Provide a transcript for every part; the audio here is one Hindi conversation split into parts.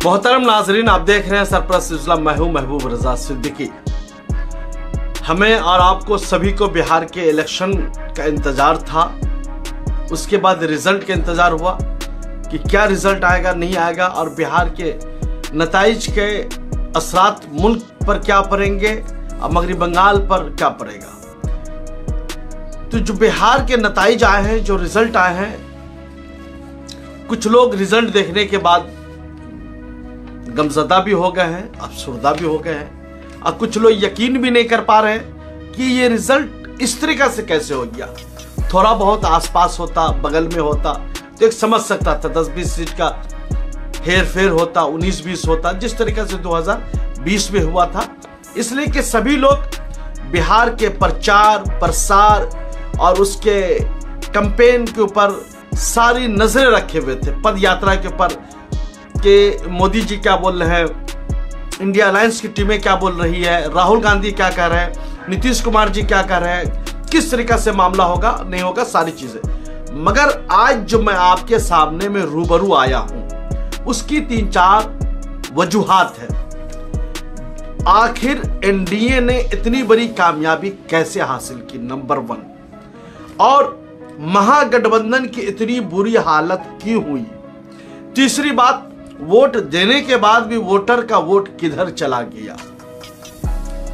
मोहतरम नाजरीन, आप देख रहे हैं सरप्रस्त इस्लाम, मैं हूं महबूब रजा सिद्दीकी। हमें और आपको सभी को बिहार के इलेक्शन का इंतजार था। उसके बाद रिजल्ट का इंतजार हुआ कि क्या रिजल्ट आएगा नहीं आएगा और बिहार के नताइज के असरात मुल्क पर क्या पड़ेंगे और मगरबी बंगाल पर क्या पड़ेगा। तो जो बिहार के नताइज आए हैं, जो रिजल्ट आए हैं, कुछ लोग रिजल्ट देखने के बाद गमजदा भी हो गए हैं, अफसरदा भी हो गए हैं, और कुछ लोग यकीन भी नहीं कर पा रहे हैं कि ये रिजल्ट इस तरीका से कैसे हो गया। थोड़ा बहुत आसपास होता, बगल में होता तो एक समझ सकता था, 10-20 सीट का हेर फेर होता, 19-20 होता, जिस तरीके से 2020 में हुआ था। इसलिए कि सभी लोग बिहार के प्रचार प्रसार और उसके कैंपेन के ऊपर सारी नजरें रखे हुए थे, पद यात्रा के ऊपर कि मोदी जी क्या बोल रहे हैं, इंडिया अलायंस की टीमें क्या बोल रही है, राहुल गांधी क्या कह रहे हैं, नीतीश कुमार जी क्या कह रहे हैं, किस तरीका से मामला होगा नहीं होगा, सारी चीजें। मगर आज जो मैं आपके सामने में रूबरू आया हूं उसकी 3-4 वजूहात है। आखिर एनडीए ने इतनी बड़ी कामयाबी कैसे हासिल की, नंबर 1, और महागठबंधन की इतनी बुरी हालत क्यों हुई। तीसरी बात, वोट देने के बाद भी वोटर का वोट किधर चला गया।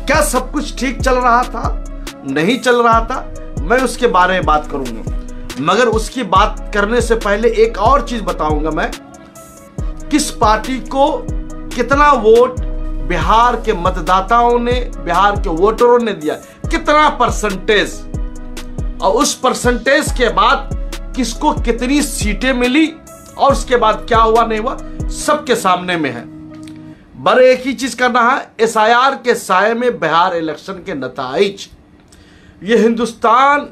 क्या सब कुछ ठीक चल रहा था, नहीं चल रहा था, मैं उसके बारे में बात करूंगा। मगर उसकी बात करने से पहले एक और चीज बताऊंगा, मैं किस पार्टी को कितना वोट बिहार के मतदाताओं ने, बिहार के वोटरों ने दिया, कितना परसेंटेज, और उस परसेंटेज के बाद किसको कितनी सीटें मिली और उसके बाद क्या हुआ नहीं हुआ, सबके सामने में है। बड़े एक ही चीज करना है, एसआईआर के साये में बिहार इलेक्शन के नताइज। ये हिंदुस्तान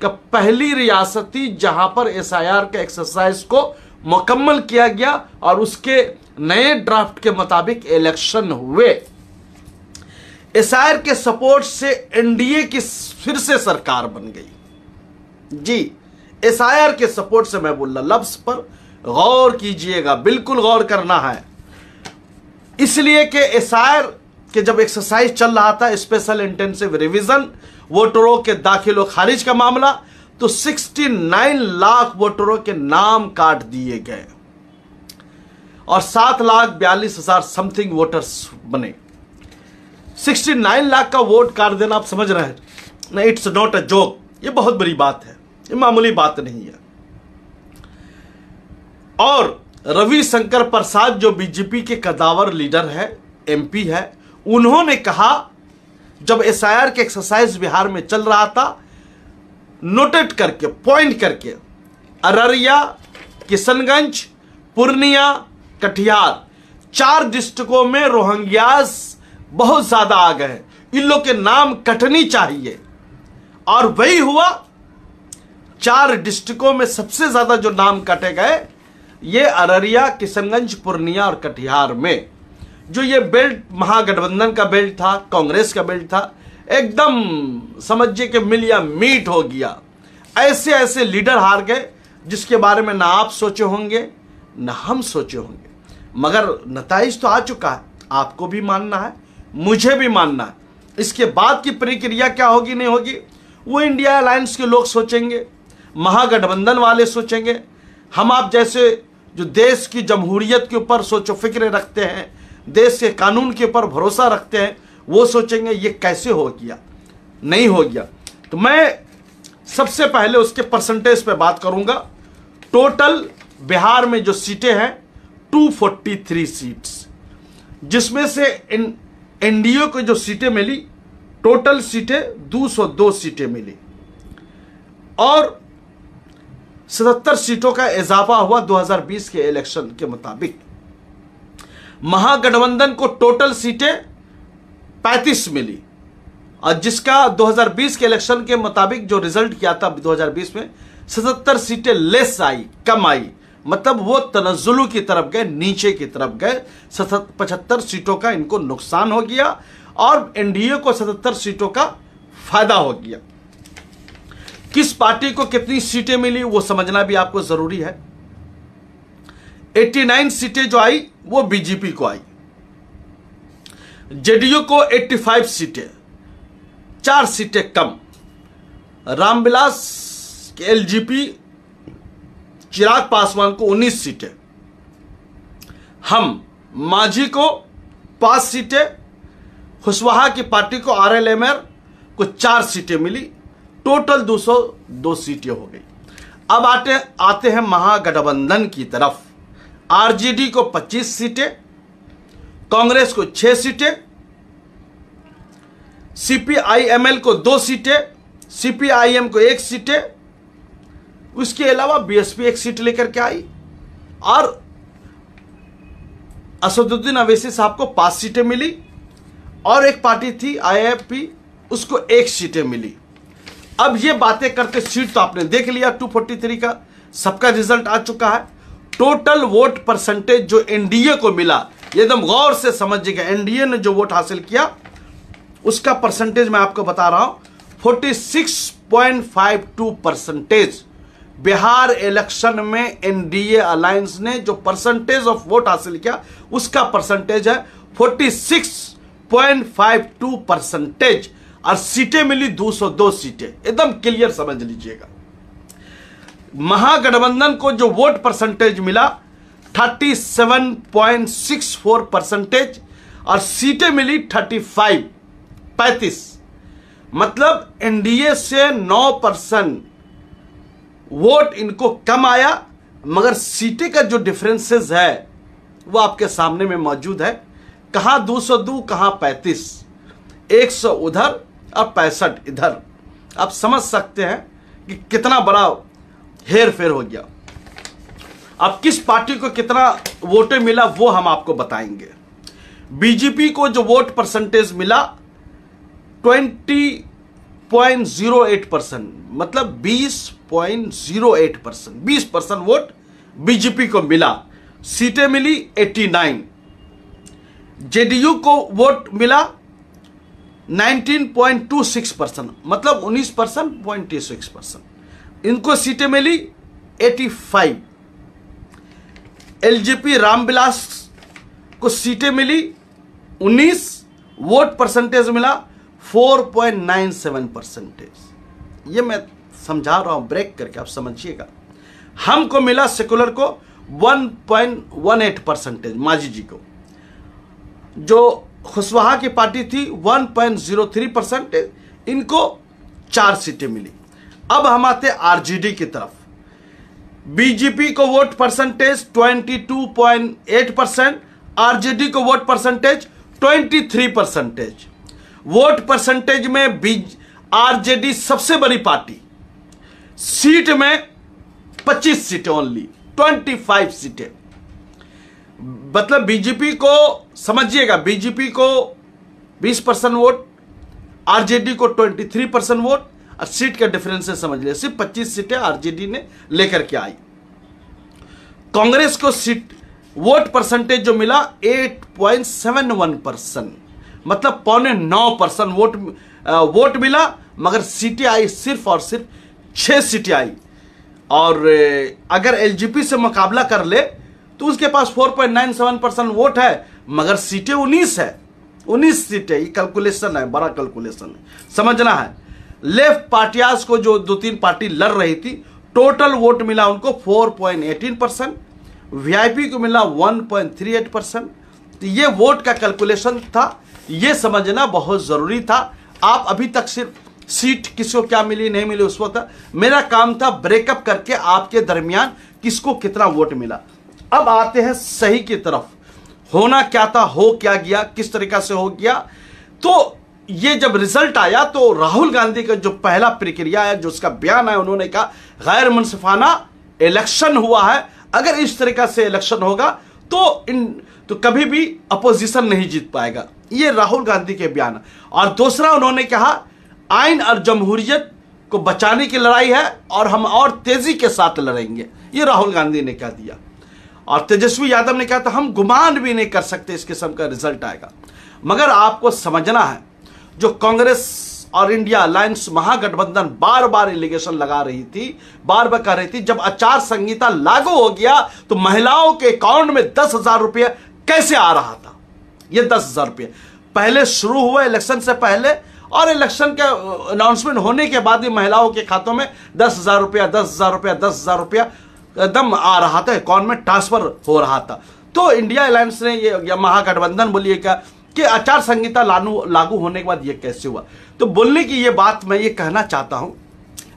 का पहली रियासती जहां पर एसआईआर के एक्सरसाइज को मुकम्मल किया गया और उसके नए ड्राफ्ट के मुताबिक इलेक्शन हुए। एसआईआर के सपोर्ट से एनडीए की फिर से सरकार बन गई। जी, एसआईआर के सपोर्ट से मैं बोल रहा, लफ्ज पर गौर कीजिएगा, बिल्कुल गौर करना है। इसलिए कि एसआईआर के जब एक्सरसाइज चल रहा था, स्पेशल इंटेंसिव रिवीजन, वोटरों के दाखिल और खारिज का मामला, तो 69 लाख वोटरों के नाम काट दिए गए और 7,42,000 समथिंग वोटर्स बने। 69 लाख का वोट काट देना, आप समझ रहे हैं ना, इट्स नॉट अ जोक। ये बहुत बड़ी बात है, ये मामूली बात नहीं है। और रविशंकर प्रसाद जो बीजेपी के कदावर लीडर है, एमपी है, उन्होंने कहा जब एसआईआर के एक्सरसाइज बिहार में चल रहा था, नोटेट करके, पॉइंट करके, अररिया, किशनगंज, पूर्णिया, कटिहार, 4 डिस्ट्रिक्टों में रोहिंग्यास बहुत ज्यादा आ गए, इन लोग के नाम कटनी चाहिए। और वही हुआ, 4 डिस्ट्रिक्टों में सबसे ज्यादा जो नाम कटे गए ये अररिया, किशनगंज, पूर्णिया और कटिहार में। जो ये बेल्ट महागठबंधन का बेल्ट था, कांग्रेस का बेल्ट था, एकदम समझिए कि मिल या मीट हो गया। ऐसे ऐसे लीडर हार गए जिसके बारे में ना आप सोचे होंगे ना हम सोचे होंगे। मगर नताइज तो आ चुका है, आपको भी मानना है, मुझे भी मानना है। इसके बाद की प्रक्रिया क्या होगी नहीं होगी, वो इंडिया अलायंस के लोग सोचेंगे, महागठबंधन वाले सोचेंगे, हम आप जैसे जो देश की जमहूरियत के ऊपर सोचो फिक्र रखते हैं, देश के कानून के ऊपर भरोसा रखते हैं, वो सोचेंगे ये कैसे हो गया, नहीं हो गया। तो मैं सबसे पहले उसके परसेंटेज पे बात करूंगा। टोटल बिहार में जो सीटें हैं 243 सीट्स, जिसमें से एनडीए को जो सीटें मिली, टोटल सीटें 202 सीटें मिली और 77 सीटों का इजाफा हुआ 2020 के इलेक्शन के मुताबिक। महागठबंधन को टोटल सीटें 35 मिली और जिसका 2020 के इलेक्शन के मुताबिक जो रिजल्ट किया था 2020 में 77 सीटें लेस आई, कम आई, मतलब वो तनज़्ज़ुल की तरफ गए, नीचे की तरफ गए। 75 सीटों का इनको नुकसान हो गया और एनडीए को 77 सीटों का फायदा हो गया। किस पार्टी को कितनी सीटें मिली वो समझना भी आपको जरूरी है। 89 सीटें जो आई वो बीजेपी को आई, जेडीयू को 85 सीटें, 4 सीटें कम। रामविलास के एलजेपी चिराग पासवान को 19 सीटें, हम मांझी को 5 सीटें, कुशवाहा की पार्टी को RLMR को 4 सीटें मिली, टोटल 202 सीटें हो गई। अब आते हैं महागठबंधन की तरफ। आरजेडी को 25 सीटें, कांग्रेस को 6 सीटें, CPIML को 2 सीटें, CPIM को 1 सीटें, उसके अलावा BSP 1 सीट लेकर के आई और असदुद्दीन अवैसी साहब को 5 सीटें मिली और एक पार्टी थी IIFP, उसको 1 सीटें मिली। अब ये बातें करते, सीट तो आपने देख लिया 243 का, सबका रिजल्ट आ चुका है। टोटल वोट परसेंटेज जो एनडीए को मिला, एकदम गौर से समझिएगा, एनडीए ने जो वोट हासिल किया उसका परसेंटेज मैं आपको बता रहा हूं, 46.52%। बिहार इलेक्शन में एनडीए अलायंस ने जो परसेंटेज ऑफ वोट हासिल किया उसका परसेंटेज है 46.52% और सीटें मिली 202 सीटें। एकदम क्लियर समझ लीजिएगा। महागठबंधन को जो वोट परसेंटेज मिला 37.64% और सीटें मिली 35। मतलब एनडीए से 9% वोट इनको कम आया, मगर सीटें का जो डिफरेंसेस है वो आपके सामने में मौजूद है। कहां 202, कहां 35, 100 उधर और 65 इधर। आप समझ सकते हैं कि कितना बड़ा हेर फेर हो गया। अब किस पार्टी को कितना वोटें मिला वो हम आपको बताएंगे। बीजेपी को जो वोट परसेंटेज मिला 20.08%, मतलब 20.08%, 20% वोट बीजेपी को मिला। सीटें मिली 89। जेडीयू को वोट मिला 19.26%, मतलब 19.26%। इनको सीटें मिली 85। एलजेपी रामविलास को सीटें मिली 19, वोट परसेंटेज मिला 4.97%। ये मैं समझा रहा हूं ब्रेक करके, आप समझिएगा। हमको मिला सेकुलर को 1.18%, मांझी जी को। जो कुशवाहा की पार्टी थी 1.03%, इनको 4 सीटें मिली। अब हम आते आरजेडी की तरफ। बीजेपी को वोट परसेंटेज 22.8%, आरजेडी को वोट परसेंटेज 23%। वोट परसेंटेज में आरजेडी सबसे बड़ी पार्टी, सीट में 25 सीटें ओनली, 25 सीटें। मतलब बीजेपी को समझिएगा, बीजेपी को 20% वोट, आरजेडी को 23% वोट और सीट का डिफरेंस से समझ लिया, सिर्फ 25 सीटें आरजेडी ने लेकर के आई। कांग्रेस को सीट वोट परसेंटेज जो मिला 8.71%, मतलब 8.9% वोट मिला, मगर सीटें आई सिर्फ और सिर्फ 6 सीटें आई। और अगर एलजेपी से मुकाबला कर ले तो उसके पास 4.97% वोट है, मगर सीटें 19 है, 19 सीटें। ये कैलकुलेशन है, बड़ा कैलकुलेशन है, समझना है। लेफ्ट पार्टियाज को जो 2-3 पार्टी लड़ रही थी, टोटल वोट मिला उनको 4.18%, वीआईपी को मिला 1.38%। तो ये वोट का कैलकुलेशन था, ये समझना बहुत जरूरी था। आप अभी तक सिर्फ सीट किसको क्या मिली नहीं मिली उस वक्त, मेरा काम था ब्रेकअप करके आपके दरमियान किसको कितना वोट मिला। अब आते हैं सही की तरफ। होना क्या था, हो क्या गया, किस तरीका से हो गया। तो ये जब रिजल्ट आया तो राहुल गांधी का जो पहला प्रक्रिया है, जो उसका बयान है, उन्होंने कहा गैर मुनसिफाना इलेक्शन हुआ है, अगर इस तरीका से इलेक्शन होगा तो कभी भी अपोजिशन नहीं जीत पाएगा। ये राहुल गांधी के बयान है। और दूसरा उन्होंने कहा आइन और जमहूरियत को बचाने की लड़ाई है और हम और तेजी के साथ लड़ेंगे, ये राहुल गांधी ने कह दिया। और तेजस्वी यादव ने कहा था हम गुमान भी नहीं कर सकते इस किस्म का रिजल्ट आएगा। मगर आपको समझना है, जो कांग्रेस और इंडिया अलायंस महागठबंधन बार बार एलिगेशन लगा रही थी, बार बार कह रही थी, जब आचार संहिता लागू हो गया तो महिलाओं के अकाउंट में 10,000 रुपया कैसे आ रहा था। ये 10,000 रुपया पहले शुरू हुआ इलेक्शन से पहले, और इलेक्शन के अनाउंसमेंट होने के बाद ही महिलाओं के खातों में 10,000 रुपया 10,000 रुपया 10,000 रुपया एकदम आ रहा था, अकाउंट में ट्रांसफर हो रहा था। तो इंडिया अलायंस ने ये महागठबंधन बोलिए क्या कि आचार संहिता लागू होने के बाद ये कैसे हुआ। तो बोलने की ये बात मैं ये कहना चाहता हूं,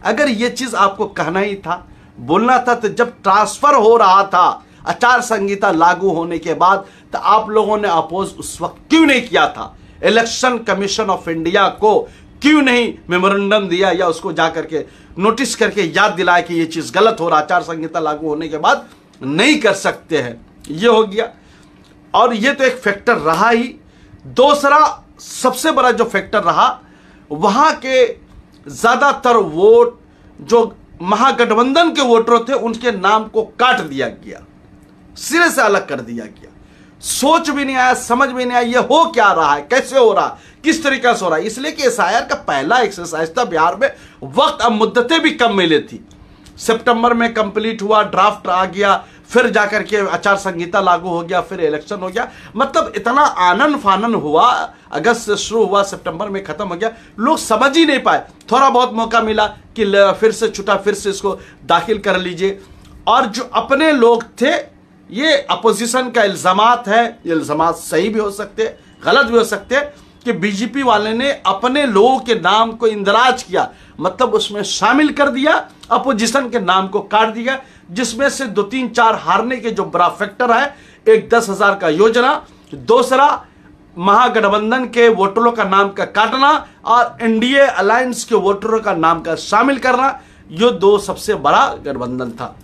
अगर ये चीज आपको कहना ही था, बोलना था, तो जब ट्रांसफर हो रहा था आचार संहिता लागू होने के बाद, तो आप लोगों ने अपोज उस वक्त क्यों नहीं किया था? इलेक्शन कमीशन ऑफ इंडिया को क्यों नहीं मेमोरेंडम दिया या उसको जाकर के नोटिस करके याद दिलाया कि ये चीज गलत हो रहा, आचार संहिता लागू होने के बाद नहीं कर सकते हैं। ये हो गया, और ये तो एक फैक्टर रहा ही। दूसरा सबसे बड़ा जो फैक्टर रहा, वहां के ज्यादातर वोट जो महागठबंधन के वोटर थे उनके नाम को काट दिया गया, सिरे से अलग कर दिया गया। सोच भी नहीं आया, समझ भी नहीं आया ये हो क्या रहा है, कैसे हो रहा, किस तरीके से हो रहा है। इसलिए कि एसआईआर का पहला एक्सरसाइज था बिहार में, वक्त अब मुद्दतें भी कम मिली थी। सितंबर में कंप्लीट हुआ, ड्राफ्ट आ गया, फिर जाकर के आचार संहिता लागू हो गया, फिर इलेक्शन हो गया। मतलब इतना आनन फानन हुआ, अगस्त से शुरू हुआ, सितंबर में खत्म हो गया, लोग समझ ही नहीं पाए। थोड़ा बहुत मौका मिला कि फिर से छुटा, फिर से इसको दाखिल कर लीजिए। और जो अपने लोग थे, ये अपोजिशन का इल्जामात है, ये इल्जामात सही भी हो सकते, गलत भी हो सकते, कि बीजेपी वाले ने अपने लोगों के नाम को इंदराज किया, मतलब उसमें शामिल कर दिया, अपोजिशन के नाम को काट दिया, जिसमें से 2-3-4 हारने के जो बड़ा फैक्टर है, एक 10,000 का योजना, दूसरा महागठबंधन के वोटरों का नाम का काटना और एनडीए अलायंस के वोटरों का नाम का शामिल करना, ये दो सबसे बड़ा गठबंधन था।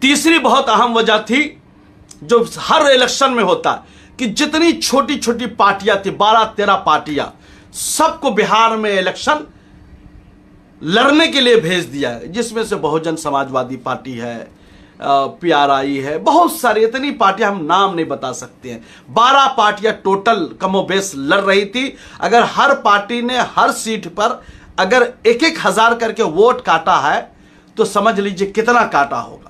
तीसरी बहुत अहम वजह थी, जो हर इलेक्शन में होता है, कि जितनी छोटी छोटी पार्टियां थी, 12-13 पार्टियां, सबको बिहार में इलेक्शन लड़ने के लिए भेज दिया है, जिसमें से बहुजन समाजवादी पार्टी है, पीआरआई है, बहुत सारी इतनी पार्टियां हम नाम नहीं बता सकते हैं। 12 पार्टियां टोटल कमोबेश लड़ रही थी। अगर हर पार्टी ने हर सीट पर अगर 1-1 हजार करके वोट काटा है, तो समझ लीजिए कितना काटा होगा।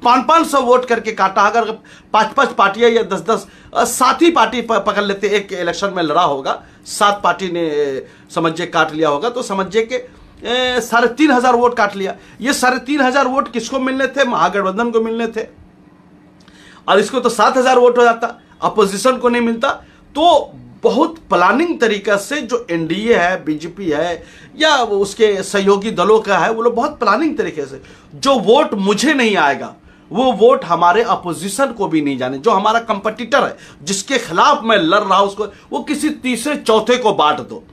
500 वोट करके काटा। अगर 5-5 पार्टियां या 10-10 7 ही पार्टी पकड़ लेते, एक इलेक्शन में लड़ा होगा, 7 पार्टी ने समझिए काट लिया होगा, तो समझिए कि 3,500 वोट काट लिया। ये 3,500 वोट किसको मिलने थे? महागठबंधन को मिलने थे, और इसको तो 7,000 वोट हो जाता, अपोजिशन को नहीं मिलता। तो बहुत प्लानिंग तरीका से जो एनडीए है, बीजेपी है या उसके सहयोगी दलों का है, वो लोग बहुत प्लानिंग तरीके से, जो वोट मुझे नहीं आएगा वो वोट हमारे अपोजिशन को भी नहीं जाने, जो हमारा कंपटीटर है, जिसके खिलाफ मैं लड़ रहा हूं, उसको वो किसी तीसरे चौथे को बांट दो।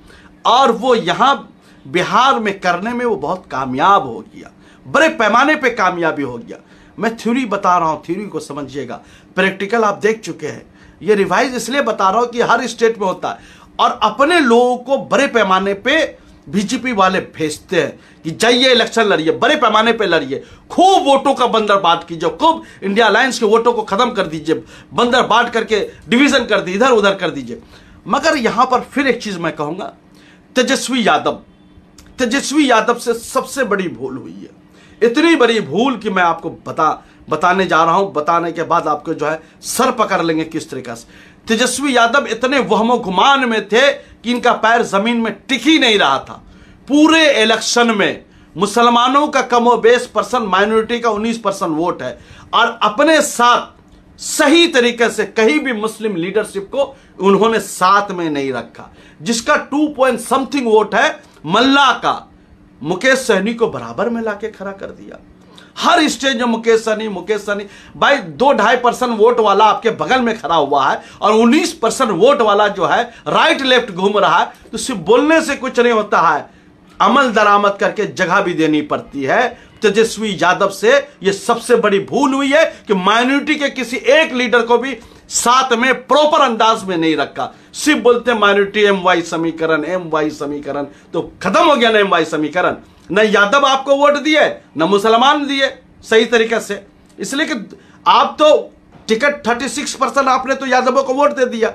और वो यहां बिहार में करने में वो बहुत कामयाब हो गया, बड़े पैमाने पे कामयाबी हो गया। मैं थ्योरी बता रहा हूं, थ्योरी को समझिएगा, प्रैक्टिकल आप देख चुके हैं। ये रिवाइज इसलिए बता रहा हूं कि हर स्टेट में होता है, और अपने लोगों को बड़े पैमाने पे बीजेपी वाले भेजते हैं कि जाइए इलेक्शन लड़िए, बड़े पैमाने पे लड़िए, खूब वोटों का बंदर बांट कीजिए, खूब इंडिया अलायंस के वोटों को खत्म कर दीजिए, बंदर बांट करके डिवीजन कर दीजिए, इधर उधर कर दीजिए। मगर यहां पर फिर एक चीज मैं कहूंगा, तेजस्वी यादव से सबसे बड़ी भूल हुई है। इतनी बड़ी भूल कि मैं आपको बताने जा रहा हूं, बताने के बाद आपको जो है सर पकड़ लेंगे किस तरीके से। तेजस्वी यादव इतने वहमो गुमान में थे कि इनका पैर जमीन में टिक ही नहीं रहा था। पूरे इलेक्शन में मुसलमानों का कमोबेश परसेंट, माइनॉरिटी का 19% वोट है, और अपने साथ सही तरीके से कहीं भी मुस्लिम लीडरशिप को उन्होंने साथ में नहीं रखा, जिसका 2 वोट है मल्ला का, मुकेश सहनी को बराबर में लाके खड़ा कर दिया। हर स्टेज में मुकेश सहनी भाई 2-2.5% वोट वाला आपके बगल में खड़ा हुआ है, और 19% वोट वाला जो है राइट लेफ्ट घूम रहा है। तो सिर्फ बोलने से कुछ नहीं होता है, अमल दरामद करके जगह भी देनी पड़ती है। तेजस्वी यादव से यह सबसे बड़ी भूल हुई है कि माइनॉरिटी के किसी एक लीडर को भी साथ में प्रॉपर अंदाज में नहीं रखा। सिर्फ बोलते माइनॉरिटी MY समीकरण, तो खत्म हो गया ना MY समीकरण। न यादव आपको वोट दिए, न मुसलमान दिए सही तरीके से, इसलिए कि आप तो टिकट 36% आपने तो यादवों को वोट दे दिया,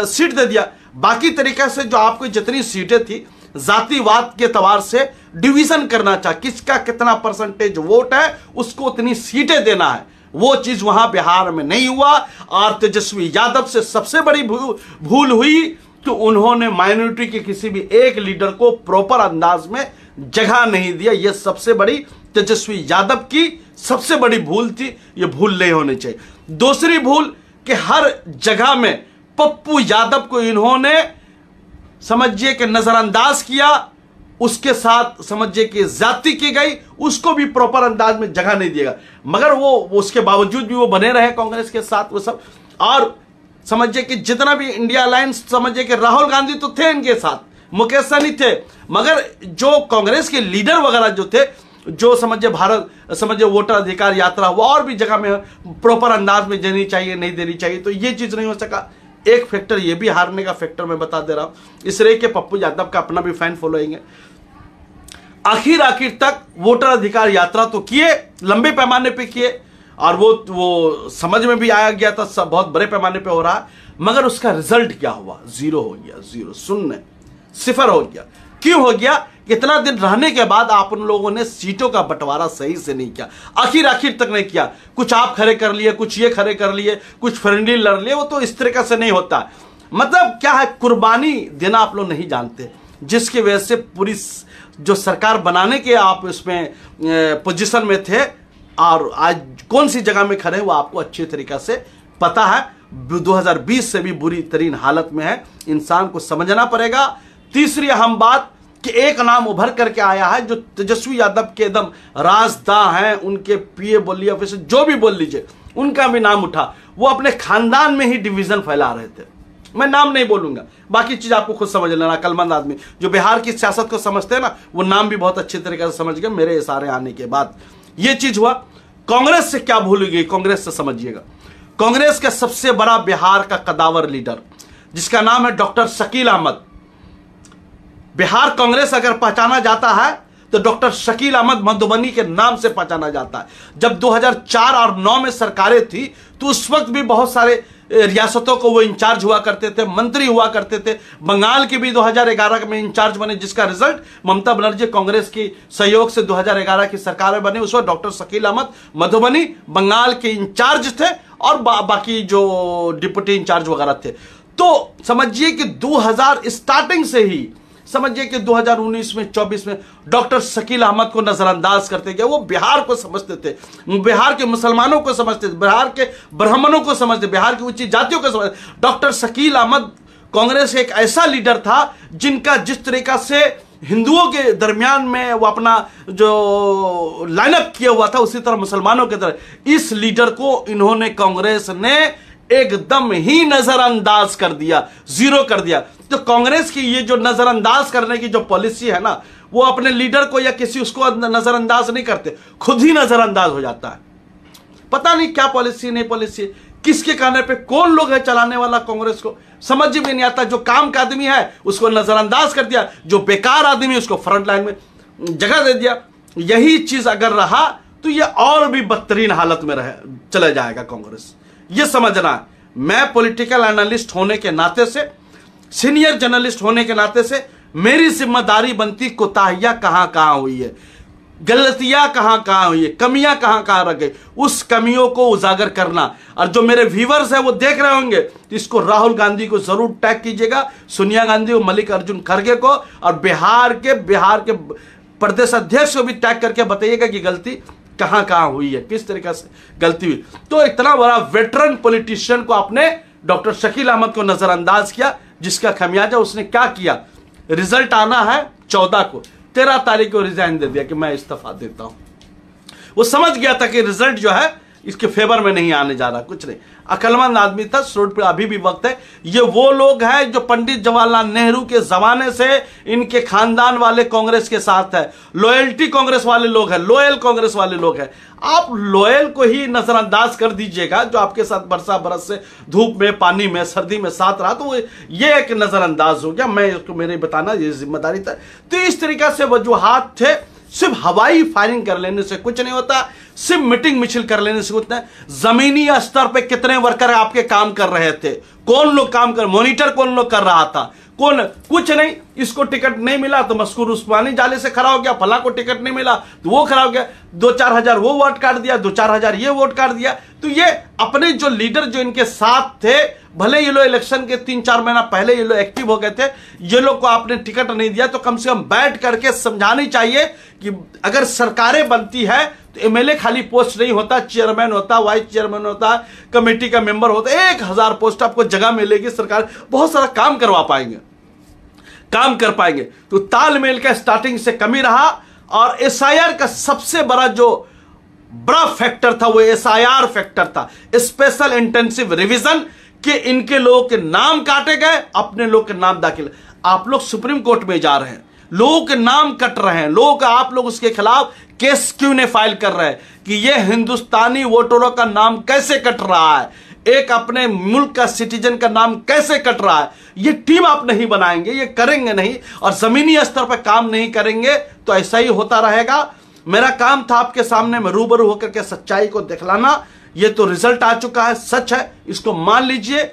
सीट दे दिया, बाकी तरीके से जो आपको जितनी सीटें थी जातिवाद के तवार से डिवीजन करना चाह, किसका कितना परसेंटेज वोट है उसको उतनी सीटें देना है, वो चीज वहां बिहार में नहीं हुआ। और तेजस्वी यादव से सबसे बड़ी भूल हुई कि उन्होंने माइनॉरिटी के किसी भी एक लीडर को प्रॉपर अंदाज में जगह नहीं दिया। यह सबसे बड़ी तेजस्वी यादव की सबसे बड़ी भूल थी, यह भूल नहीं होनी चाहिए। दूसरी भूल कि हर जगह में पप्पू यादव को इन्होंने समझिए कि नजरअंदाज किया, उसके साथ समझिए कि ज्यादती की गई, उसको भी प्रॉपर अंदाज में जगह नहीं दिएगा। मगर वो उसके बावजूद भी वो बने रहे कांग्रेस के साथ वो सब। और समझिए कि जितना भी इंडिया अलायंस, समझिए कि राहुल गांधी तो थे इनके साथ, मुकेश सहनी थे, मगर जो कांग्रेस के लीडर वगैरह जो थे, जो समझिए भारत समझिए वोटर अधिकार यात्रा वो और भी जगह में प्रॉपर अंदाज में देनी चाहिए नहीं देनी चाहिए, तो ये चीज नहीं हो सका। एक फैक्टर ये भी हारने का फैक्टर मैं बता दे रहा हूं। इसलिए कि पप्पू यादव का अपना भी फैन फॉलोइंग है। आखिर तक वोटर अधिकार यात्रा तो किए, लंबे पैमाने पे किए, और वो समझ में भी आया गया था सब बहुत बड़े पैमाने पे हो रहा है, मगर उसका रिजल्ट क्या हुआ? जीरो हो गया, जीरो, शून्य, सिफर हो गया। क्यों हो गया? कितना दिन रहने के बाद आप उन लोगों ने सीटों का बंटवारा सही से नहीं किया, आखिर तक नहीं किया। कुछ आप खड़े कर लिए, कुछ ये खड़े कर लिए, कुछ फ्रेंडली लड़ लिए, वो तो इस तरीके से नहीं होता। मतलब क्या है, कुर्बानी देना आप लोग नहीं जानते, जिसकी वजह से पूरी जो सरकार बनाने के आप इसमें पोजीशन में थे और आज कौन सी जगह में खड़े वो आपको अच्छी तरीके से पता है। 2020 से भी बुरी तरीन हालत में है, इंसान को समझना पड़ेगा। तीसरी अहम बात कि एक नाम उभर करके आया है जो तेजस्वी यादव के एकदम राजदा हैं, उनके पीए बोल लिए, ऑफिसर जो भी बोल लीजिए, उनका भी नाम उठा। वो अपने खानदान में ही डिवीजन फैला रहे थे। मैं नाम नहीं बोलूंगा, बाकी चीज आपको खुद समझ लेना। अक्लमंद आदमी जो बिहार की सियासत को समझते हैं ना, वो नाम भी बहुत अच्छे तरीके से समझ गए मेरे इशारे आने के बाद। ये चीज हुआ। कांग्रेस से क्या भूल गई? कांग्रेस से समझिएगा, कांग्रेस का सबसे बड़ा बिहार का कदावर लीडर जिसका नाम है डॉक्टर शकील अहमद। बिहार कांग्रेस अगर पहचाना जाता है तो डॉक्टर शकील अहमद मधुबनी के नाम से पहचाना जाता है। जब 2004 और 9 में सरकारें थी तो उस वक्त भी बहुत सारे रियासतों को वो इंचार्ज हुआ करते थे, मंत्री हुआ करते थे। बंगाल के भी 2011 में इंचार्ज बने, जिसका रिजल्ट ममता बनर्जी कांग्रेस की सहयोग से 2011 की सरकारें बने। उस वक्त डॉक्टर शकील अहमद मधुबनी बंगाल के इंचार्ज थे और बाकी जो डिप्टी इंचार्ज वगैरह थे। तो समझिए कि 2000 स्टार्टिंग से ही समझिए कि 2019 में 24 में डॉक्टर शकील अहमद को नजरअंदाज करते गए। वो बिहार को समझते थे, बिहार के मुसलमानों को समझते थे, बिहार के ब्राह्मणों को समझते, बिहार की उच्च जातियों को समझते। डॉक्टर शकील अहमद कांग्रेस एक ऐसा लीडर था जिनका जिस तरीका से हिंदुओं के दरमियान में वो अपना जो लाइनअप किया हुआ था, उसी तरह मुसलमानों के तरह इस लीडर को इन्होंने कांग्रेस ने एकदम ही नजरअंदाज कर दिया, जीरो कर दिया। तो कांग्रेस की ये जो नजरअंदाज करने की जो पॉलिसी है ना, वो अपने लीडर को या किसी उसको नजरअंदाज नहीं करते, खुद ही नजरअंदाज हो जाता है। पता नहीं क्या पॉलिसी नहीं पॉलिसी, किसके कहने पे कौन लोग है चलाने वाला कांग्रेस को, समझ में नहीं आता। जो काम का आदमी है उसको नजरअंदाज कर दिया, जो बेकार आदमी उसको फ्रंट लाइन में जगह दे दिया। यही चीज अगर रहा तो ये और भी बदतरीन हालत में चला जाएगा कांग्रेस, ये समझना है। मैं पॉलिटिकल एनालिस्ट होने के नाते से, सीनियर जर्नलिस्ट होने के नाते से मेरी जिम्मेदारी बनती कोताहियां कहां हुई है, गलतियां कहां हुई है, कमियां कहां रह गई, उस कमियों को उजागर करना। और जो मेरे व्यूअर्स हैं वो देख रहे होंगे तो इसको राहुल गांधी को जरूर टैग कीजिएगा, सोनिया गांधी और मल्लिकार्जुन खड़गे को, और बिहार के प्रदेश अध्यक्ष को भी टैग करके बताइएगा कि गलती कहां हुई है, किस तरीके से गलती हुई। तो इतना बड़ा वेटरन पॉलिटिशियन को आपने डॉक्टर शकील अहमद को नजरअंदाज किया, जिसका खमियाजा उसने क्या किया। रिजल्ट आना है 14 को, 13 तारीख को रिजाइन दे दिया कि मैं इस्तीफा देता हूं। वो समझ गया था कि रिजल्ट जो है इसके फेवर में नहीं आने जा रहा, कुछ नहीं। अक्लमंद आदमी था, रोड पे अभी भी वक्त है। ये वो लोग हैं जो पंडित जवाहरलाल नेहरू के जमाने से इनके खानदान वाले कांग्रेस के साथ है, लॉयल्टी कांग्रेस वाले लोग हैं, लॉयल कांग्रेस वाले लोग हैं। आप लॉयल को ही नजरअंदाज कर दीजिएगा जो आपके साथ बरसा बरस से धूप में, पानी में, सर्दी में साथ रहा, तो ये एक नजरअंदाज हो गया। मैं इसको मेरे बताना ये जिम्मेदारी था। तो इस तरीके से वजूहात थे, सिर्फ हवाई फायरिंग कर लेने से कुछ नहीं होता, सिर्फ मीटिंग मिছিল कर लेने से कुछ नहीं। जमीनी स्तर पे कितने वर्कर आपके काम कर रहे थे, कौन लोग काम कर, मॉनिटर कौन लोग कर रहा था, कौन, कुछ नहीं। इसको टिकट नहीं मिला तो मस्कूर उस्मानी जाले से खड़ा हो गया, फला को टिकट नहीं मिला तो वो खड़ा हो गया, 2-4 हजार वो वोट काट दिया, 2-4 हजार ये वोट काट दिया। तो ये अपने जो लीडर जो इनके साथ थे, भले ये लोग इलेक्शन के 3-4 महीना पहले ये लोग एक्टिव हो गए थे, ये लोग को आपने टिकट नहीं दिया तो कम से कम बैठ करके समझानी चाहिए कि अगर सरकारें बनती है तो एमएलए खाली पोस्ट नहीं होता, चेयरमैन होता, वाइस चेयरमैन होता, कमेटी का मेंबर होता, 1000 पोस्ट आपको जगह मिलेगी, सरकार बहुत सारा काम करवा पाएंगे, काम कर पाएंगे। तो तालमेल का स्टार्टिंग से कमी रहा। और एसआईआर का सबसे बड़ा फैक्टर था वो एसआईआर फैक्टर था, स्पेशल इंटेंसिव रिवीजन, कि इनके लोगों के नाम काटे गए, अपने लोग के नाम दाखिल। आप लोग सुप्रीम कोर्ट में जा रहे हैं, लोगों के नाम कट रहे हैं, लोगों का आप लोग उसके खिलाफ केस क्यों नहीं फाइल कर रहे हैं कि ये हिंदुस्तानी वोटरों का नाम कैसे कट रहा है, एक अपने मुल्क का सिटीजन का नाम कैसे कट रहा है। ये टीम आप नहीं बनाएंगे, ये करेंगे नहीं, और जमीनी स्तर पर काम नहीं करेंगे तो ऐसा ही होता रहेगा। मेरा काम था आपके सामने में रूबरू होकर के सच्चाई को दिखलाना। ये तो रिजल्ट आ चुका है, सच है, इसको मान लीजिए,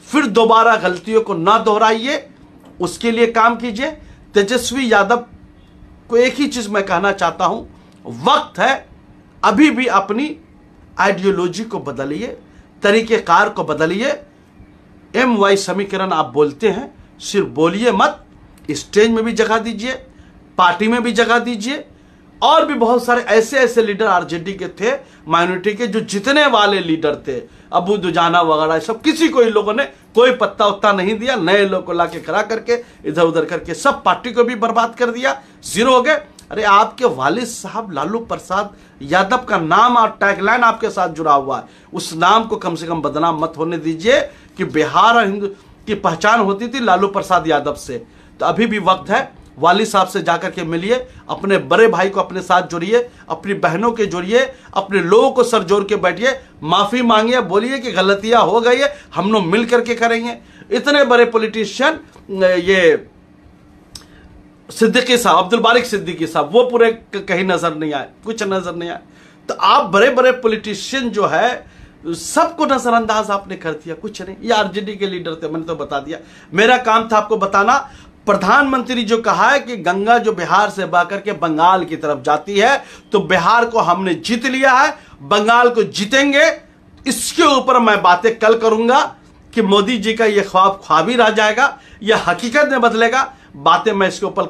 फिर दोबारा गलतियों को ना दोहराइए, उसके लिए काम कीजिए। तेजस्वी यादव को एक ही चीज मैं कहना चाहता हूं, वक्त है, अभी भी अपनी आइडियोलॉजी को बदलिए, तरीकेकार को बदलिए। MY समीकरण आप बोलते हैं, सिर्फ बोलिए मत, स्टेज में भी जगह दीजिए, पार्टी में भी जगह दीजिए। और भी बहुत सारे ऐसे लीडर आरजेडी के थे, माइनॉरिटी के, जो जितने वाले लीडर थे, अबू दुजाना वगैरह, सब किसी को इन लोगों ने कोई पत्ता उत्ता नहीं दिया। नए लोग को लाके खड़ा करके इधर उधर करके सब पार्टी को भी बर्बाद कर दिया, जीरो हो गए। अरे आपके वालिद साहब लालू प्रसाद यादव का नाम और टैगलाइन आपके साथ जुड़ा हुआ है, उस नाम को कम से कम बदनाम मत होने दीजिए कि बिहार और हिंदू की पहचान होती थी लालू प्रसाद यादव से। तो अभी भी वक्त है, वालिद साहब से जाकर के मिलिए, अपने बड़े भाई को अपने साथ जोड़िए, अपनी बहनों के जोड़िए, अपने लोगों को सर जोड़ के बैठिए, माफी मांगिए, बोलिए कि गलतियां हो गई है, हम लोग मिल करके करेंगे। इतने बड़े पॉलिटिशियन, ये सिद्दीकी साहब, अब्दुल बारिक सिद्दीकी साहब, वो पूरे कहीं नजर नहीं आए, कुछ नजर नहीं आए। तो आप बड़े बड़े पॉलिटिशियन जो है सबको नजरअंदाज आपने कर दिया, कुछ नहीं। ये आरजेडी के लीडर थे, मैंने तो बता दिया। मेरा काम था आपको बताना। प्रधानमंत्री जो कहा है कि गंगा जो बिहार से बह करके बंगाल की तरफ जाती है, तो बिहार को हमने जीत लिया है, बंगाल को जीतेंगे। इसके ऊपर मैं बातें कल करूंगा कि मोदी जी का ये ख्वाब ख्वाब ही रह जाएगा या हकीकत में बदलेगा। बातें मैं इसके ऊपर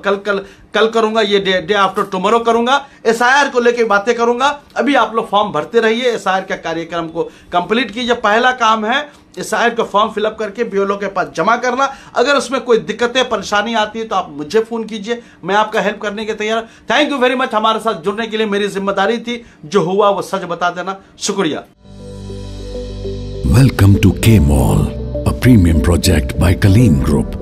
कल करूंगा, ये डे आफ्टर टुमारो करूंगा। एसआईआर को लेकर बातें करूंगा। अभी आप लोग फॉर्म भरते रहिए, एसआईआर का कार्यक्रम को कंप्लीट कीजिए। पहला काम है एसआईआर का फॉर्म फिलअप करके बीएलओ के पास जमा करना। अगर उसमें कोई दिक्कतें परेशानी आती है तो आप मुझे फोन कीजिए, मैं आपका हेल्प करने के तैयार। थैंक यू वेरी मच हमारे साथ जुड़ने के लिए। मेरी जिम्मेदारी थी, जो हुआ वो सच बता देना। शुक्रिया। Welcome to K-Mall, a premium project by Kaleen Group.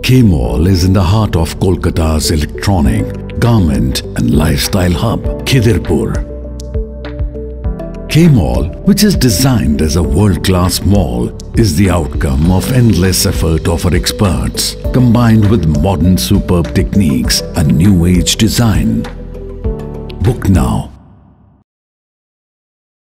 K-Mall is in the heart of Kolkata's electronic, garment and lifestyle hub, Khidirpur. K-Mall, which is designed as a world-class mall, is the outcome of endless effort of our experts, combined with modern superb techniques and new age design. Book now